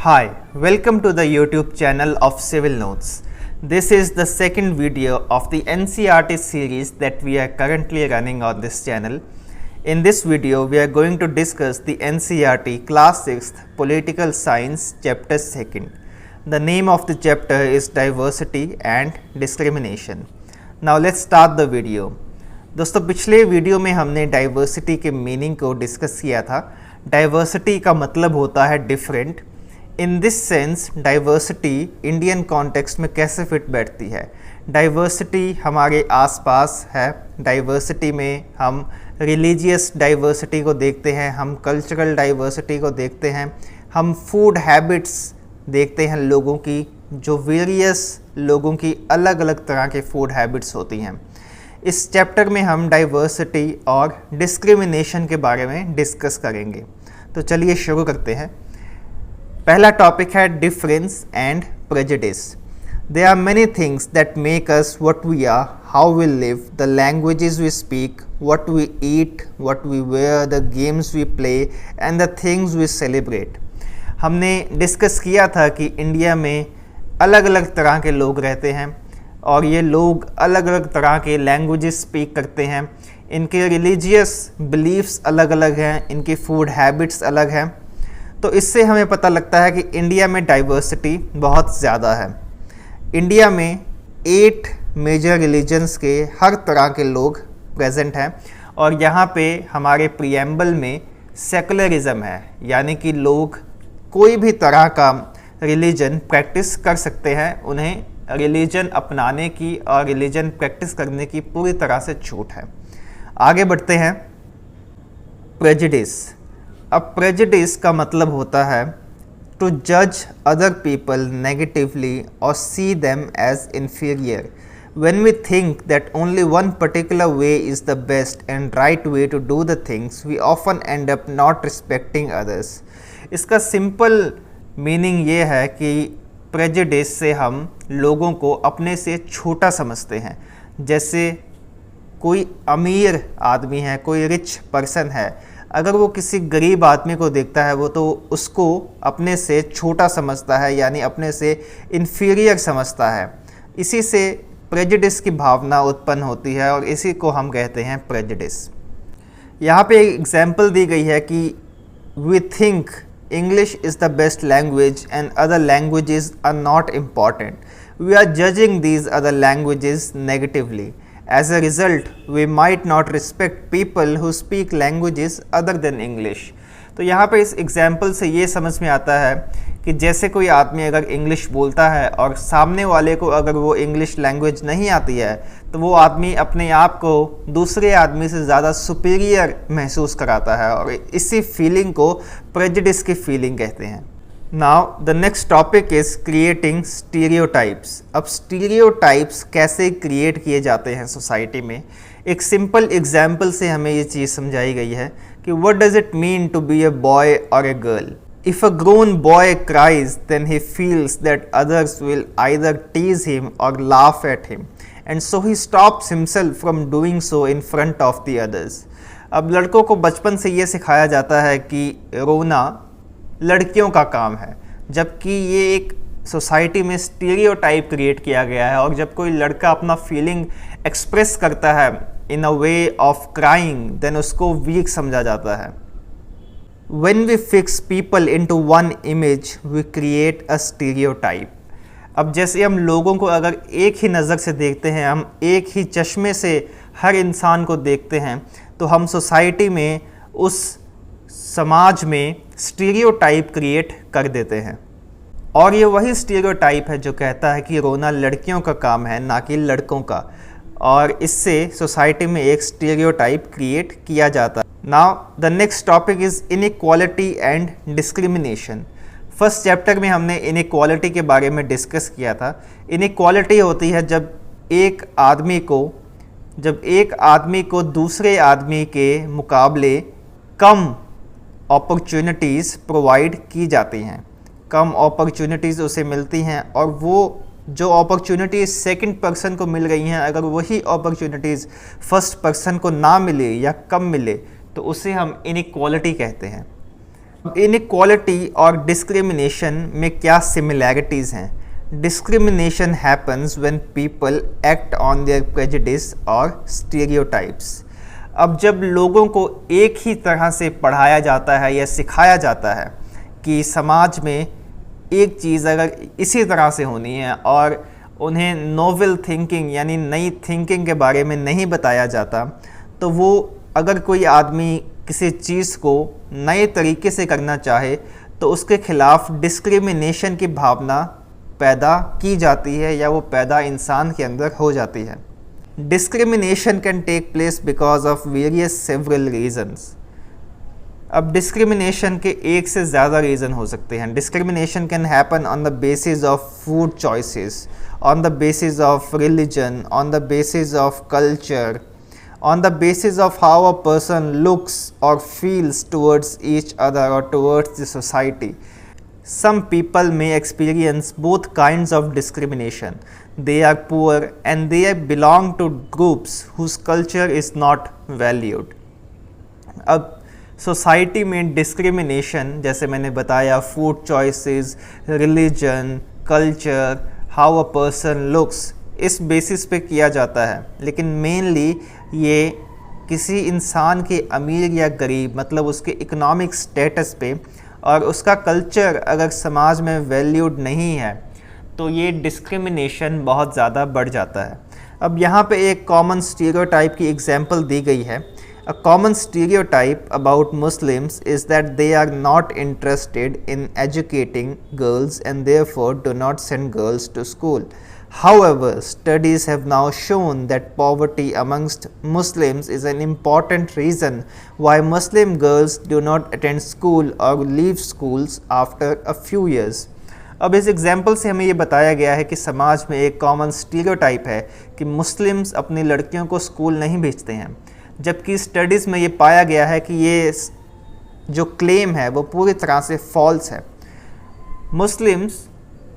Hi, welcome to the YouTube channel of Civil Notes. This is the second video of the NCERT series that we are currently running on this channel. In this video, we are going to discuss the NCERT Class 6th Political Science Chapter 2nd. The name of the chapter is Diversity and Discrimination. Now let's start the video. दोस्तों पिछले video में हमने diversity के meaning को discuss किया था। Diversity का मतलब होता है different. In this sense diversity Indian context में कैसे फिट बैठती है? डाइवर्सिटी हमारे आसपास है। डाइवर्सिटी में हम रिलीजियस डाइवर्सिटी को देखते हैं, हम कल्चरल डाइवर्सिटी को देखते हैं, हम फूड हैबिट्स देखते हैं लोगों की, जो वेरियस लोगों की अलग अलग तरह के फूड हैबिट्स होती हैं। इस चैप्टर में हम डाइवर्सिटी और डिस्क्रिमिनेशन के बारे में डिस्कस करेंगे। तो चलिए शुरू करते हैं। पहला टॉपिक है difference and prejudice. There are many things that make us what we are, how we live, the languages we speak, what we eat, what we wear, the games we play and the things we celebrate. हमने discuss किया था कि India में अलग अलग तरह के लोग रहते हैं और ये लोग अलग अलग तरह के लैंग्वेजेस स्पीक करते हैं। इनके रिलीजियस बिलीफ्स अलग अलग हैं, इनकी फूड हैबिट्स अलग हैं। तो इससे हमें पता लगता है कि इंडिया में डाइवर्सिटी बहुत ज़्यादा है। इंडिया में 8 मेजर रिलीजन्स के हर तरह के लोग प्रेजेंट हैं और यहाँ पे हमारे प्रीएम्बल में सेकुलरिज्म है, यानी कि लोग कोई भी तरह का रिलीजन प्रैक्टिस कर सकते हैं। उन्हें रिलीजन अपनाने की और रिलीजन प्रैक्टिस करने की पूरी तरह से छूट है। आगे बढ़ते हैं। प्रेजुडिस। अब प्रेजुडिस का मतलब होता है टू जज अदर पीपल नेगेटिवली और see them as inferior. When we think that only one particular way is the best and right way to do the things, we often end up not respecting others. इसका simple meaning ये है कि prejudice से हम लोगों को अपने से छोटा समझते हैं। जैसे कोई अमीर आदमी है, कोई रिच पर्सन है, अगर वो किसी गरीब आदमी को देखता है वो तो उसको अपने से छोटा समझता है, यानी अपने से इन्फीरियर समझता है। इसी से प्रेजुडिस की भावना उत्पन्न होती है और इसी को हम कहते हैं प्रेजुडिस। यहाँ पे एक एग्जाम्पल दी गई है कि we think English is the best language and other languages are not important. We are judging these other languages negatively. As a result, we might not respect people who speak languages other than English. तो यहाँ पे इस example से ये समझ में आता है कि जैसे कोई आदमी अगर इंग्लिश बोलता है और सामने वाले को अगर वो इंग्लिश लैंग्वेज नहीं आती है तो वो आदमी अपने आप को दूसरे आदमी से ज़्यादा सुपीरियर महसूस कराता है और इसी फीलिंग को प्रेजुडिस की फीलिंग कहते हैं। Now the next topic is creating stereotypes. अब स्टीरियोटाइप्स कैसे क्रिएट किए जाते हैं सोसाइटी में, एक सिंपल एग्जाम्पल से हमें ये चीज़ समझाई गई है कि what does it mean to be a boy और a girl. If a grown boy cries, then he feels that others will either tease him or laugh at him, and so he stops himself from doing so in front of the others. अब लड़कों को बचपन से ये सिखाया जाता है कि रोना लड़कियों का काम है, जबकि ये एक सोसाइटी में स्टीरियोटाइप क्रिएट किया गया है और जब कोई लड़का अपना फीलिंग एक्सप्रेस करता है इन अ वे ऑफ क्राइंग, देन उसको वीक समझा जाता है। When we fix people into one image, we create a stereotype. अब जैसे हम लोगों को अगर एक ही नज़र से देखते हैं, हम एक ही चश्मे से हर इंसान को देखते हैं, तो हम सोसाइटी में, उस समाज में स्टीरियोटाइप क्रिएट कर देते हैं। और ये वही स्टीरियोटाइप है जो कहता है कि रोना लड़कियों का काम है, ना कि लड़कों का, और इससे सोसाइटी में एक स्टीरियोटाइप क्रिएट किया जाता है। Now the next topic is inequality and discrimination. First chapter में हमने इनइक्वालिटी के बारे में डिस्कस किया था। इनइक्वालिटी होती है जब एक आदमी को दूसरे आदमी के मुकाबले कम अपॉर्चुनिटीज़ प्रोवाइड की जाती हैं, कम अपॉर्चुनिटीज़ उसे मिलती हैं, और वो जो अपॉर्चुनिटीज़ सेकंड पर्सन को मिल रही हैं, अगर वही अपॉर्चुनिटीज़ फर्स्ट पर्सन को ना मिले या कम मिले तो उसे हम इनइक्वालिटी कहते हैं। इनइक्वालिटी और डिस्क्रिमिनेशन में क्या सिमिलैरिटीज़ हैं? Discrimination happens when people act on their prejudice और स्टीरियोटाइप्स। अब जब लोगों को एक ही तरह से पढ़ाया जाता है या सिखाया जाता है कि समाज में एक चीज़ अगर इसी तरह से होनी है और उन्हें नोवेल थिंकिंग यानी नई थिंकिंग के बारे में नहीं बताया जाता, तो वो अगर कोई आदमी किसी चीज़ को नए तरीके से करना चाहे तो उसके खिलाफ डिस्क्रिमिनेशन की भावना पैदा की जाती है या वो पैदा इंसान के अंदर हो जाती है। Discrimination can take place because of various several reasons. अब डिस्क्रिमिनेशन के एक से ज़्यादा रीज़न हो सकते हैं। Discrimination can happen on the basis of food choices, on the basis of religion, on the basis of culture, on the basis of how a person looks or feels towards each other or towards the society. Some people may experience both kinds of discrimination. They are poor and they belong to groups whose culture is not valued. अब society में discrimination जैसे मैंने बताया food choices, religion, culture, how a person looks, इस basis पे किया जाता है। लेकिन मेनली ये किसी इंसान के अमीर या गरीब मतलब उसके इकोनॉमिक स्टेटस पे और उसका कल्चर अगर समाज में वैल्यूड नहीं है तो ये डिस्क्रिमिनेशन बहुत ज़्यादा बढ़ जाता है। अब यहाँ पे एक कॉमन स्टीरियोटाइप की एग्जांपल दी गई है। A common stereotype about Muslims is that they are not interested in educating girls and therefore do not send girls to school. However, studies have now shown that poverty amongst Muslims is an important reason why Muslim girls do not attend school or leave schools after a few years. अब इस example से हमें ये बताया गया है कि समाज में एक कॉमन स्टीरियोटाइप है कि मुस्लिम्स अपनी लड़कियों को स्कूल नहीं भेजते हैं, जबकि स्टडीज़ में ये पाया गया है कि ये जो क्लेम है वो पूरी तरह से फॉल्स है। मुस्लिम्स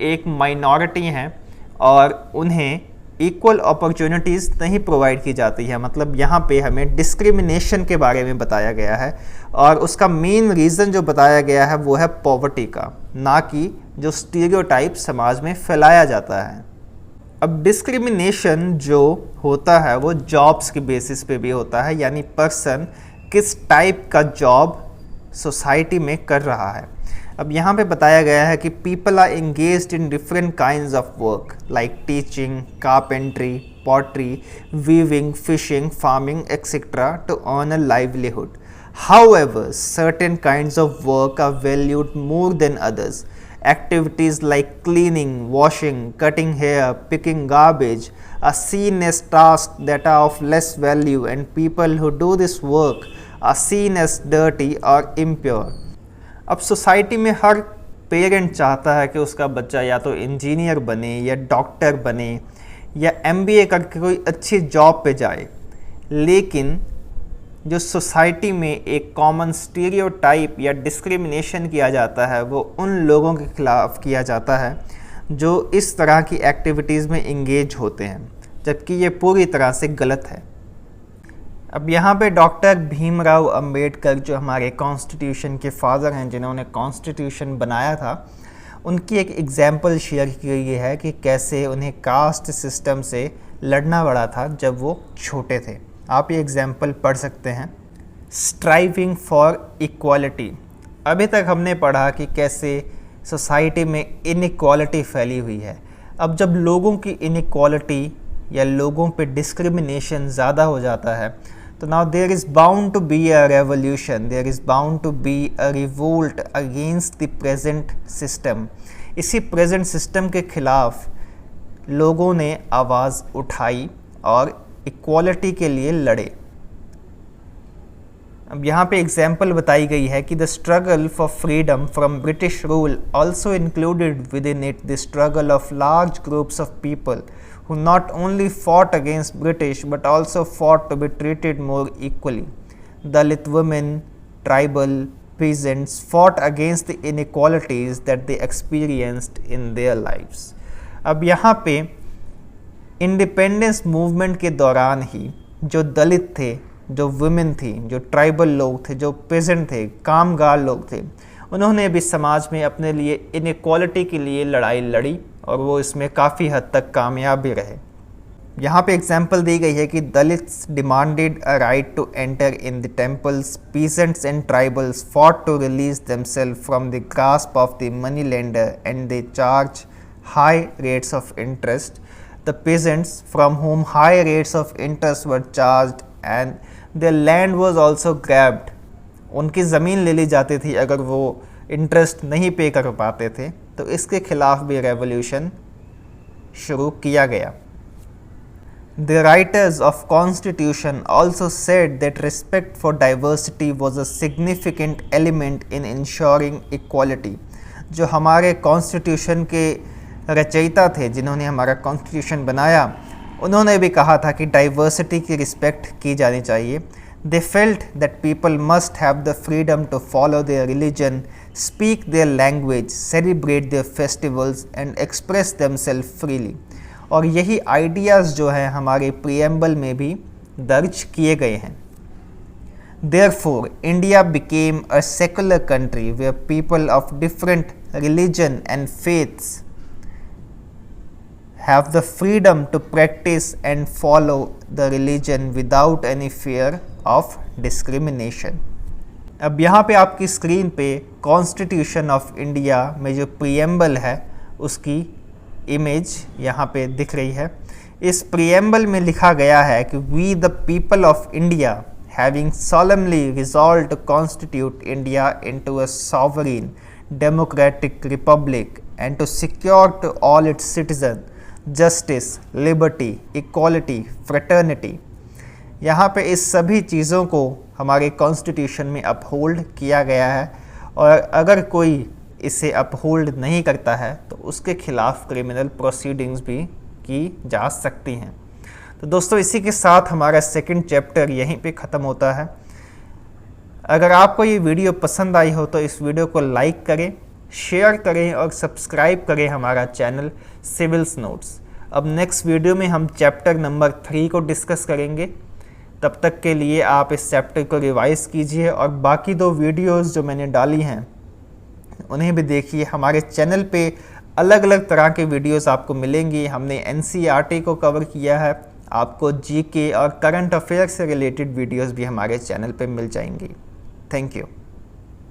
एक माइनॉरिटी हैं और उन्हें इक्वल अपॉर्चुनिटीज़ नहीं प्रोवाइड की जाती है। मतलब यहाँ पे हमें डिस्क्रिमिनेशन के बारे में बताया गया है और उसका मेन रीज़न जो बताया गया है वो है पॉवर्टी का, ना कि जो स्टीरियोटाइप समाज में फैलाया जाता है। अब डिस्क्रिमिनेशन जो होता है वो जॉब्स के बेसिस पे भी होता है, यानी पर्सन किस टाइप का जॉब सोसाइटी में कर रहा है। अब यहाँ पे बताया गया है कि people are engaged in different kinds of work like teaching, carpentry, pottery, weaving, fishing, farming etcetera to earn a livelihood. However, certain kinds of work are valued more than others. Activities like cleaning, washing, cutting hair, picking garbage are seen as tasks that are of less value, and people who do this work are seen as dirty or impure. अब society में हर parent चाहता है कि उसका बच्चा या तो engineer बने या डॉक्टर बने या MBA करके कोई अच्छी जॉब पे जाए, लेकिन जो सोसाइटी में एक कॉमन स्टीरियोटाइप या डिस्क्रिमिनेशन किया जाता है वो उन लोगों के खिलाफ किया जाता है जो इस तरह की एक्टिविटीज़ में इंगेज होते हैं, जबकि ये पूरी तरह से गलत है। अब यहाँ पे डॉक्टर भीमराव अंबेडकर जो हमारे कॉन्स्टिट्यूशन के फादर हैं, जिन्होंने कॉन्स्टिट्यूशन बनाया था, उनकी एक एग्जाम्पल शेयर की गई है कि कैसे उन्हें कास्ट सिस्टम से लड़ना पड़ा था जब वो छोटे थे। आप ये एग्जाम्पल पढ़ सकते हैं। Striving for equality. अभी तक हमने पढ़ा कि कैसे सोसाइटी में इनइक्वालिटी फैली हुई है। अब जब लोगों की इनइक्वालिटी या लोगों पे डिस्क्रिमिनेशन ज़्यादा हो जाता है तो now there is bound to be a revolution, there is bound to be a revolt against the present system. इसी प्रेजेंट सिस्टम के खिलाफ लोगों ने आवाज़ उठाई और इक्वालिटी के लिए लड़े। अब यहाँ पे एग्जाम्पल बताई गई है कि the struggle for freedom from British rule also included with in it the struggle of large groups of people who not only fought against British but also fought to be treated more equally. Dalit women, tribal, peasants fought against the inequalities that they experienced in their lives. अब यहाँ पे independence movement के दौरान ही जो दलित थे, जो women थी, जो ट्राइबल लोग थे, जो पेजेंट थे, कामगार लोग थे, उन्होंने भी समाज में अपने लिए इनइक्वालिटी के लिए लड़ाई लड़ी और वो इसमें काफ़ी हद तक कामयाब भी रहे। यहाँ पे एग्जाम्पल दी गई है कि Dalits demanded a right to enter in the temples, peasants and tribals fought to release themself from the grasp of the money lender and they charge high rates of interest. The peasants from whom high rates of interest were charged and their land was also grabbed, उनकी ज़मीन ले ली जाती थी अगर वो interest नहीं पे कर पाते थे, तो इसके खिलाफ भी रेवोल्यूशन शुरू किया गया। The writers of Constitution also said that respect for diversity was a significant element in ensuring equality। जो हमारे कॉन्स्टिट्यूशन के रचयिता थे, जिन्होंने हमारा कॉन्स्टिट्यूशन बनाया, उन्होंने भी कहा था कि डाइवर्सिटी की रिस्पेक्ट की जानी चाहिए। They felt that people must have the freedom to follow their religion, speak their language, celebrate their festivals and express themselves freely. और यही आइडियाज़ जो हैं हमारे प्रीएम्बल में भी दर्ज किए गए हैं। Therefore, India became a secular country where people of different religion and faiths have the freedom to practice and follow the religion without any fear of discrimination। अब यहाँ पे आपकी स्क्रीन पे कॉन्स्टिट्यूशन ऑफ इंडिया में जो preamble है उसकी image यहाँ पे दिख रही है। इस प्रीएम्बल में लिखा गया है कि we the people of India having solemnly resolved to constitute India into a sovereign democratic republic and to secure to all its citizens justice, liberty, equality, fraternity। यहाँ पे इस सभी चीज़ों को हमारे कॉन्स्टिट्यूशन में अपहोल्ड किया गया है और अगर कोई इसे अपहोल्ड नहीं करता है तो उसके खिलाफ क्रिमिनल प्रोसीडिंग्स भी की जा सकती हैं। तो दोस्तों, इसी के साथ हमारा सेकंड चैप्टर यहीं पे ख़त्म होता है। अगर आपको ये वीडियो पसंद आई हो तो इस वीडियो को लाइक करें, शेयर करें और सब्सक्राइब करें हमारा चैनल सिविल्स नोट्स। अब नेक्स्ट वीडियो में हम चैप्टर नंबर 3 को डिस्कस करेंगे। तब तक के लिए आप इस चैप्टर को रिवाइज़ कीजिए और बाकी 2 वीडियोज़ जो मैंने डाली हैं उन्हें भी देखिए। हमारे चैनल पे अलग अलग तरह के वीडियोज़ आपको मिलेंगी। हमने NCERT को कवर किया है, आपको GK और करंट अफेयर से रिलेटेड वीडियोस भी हमारे चैनल पे मिल जाएंगी। Thank you.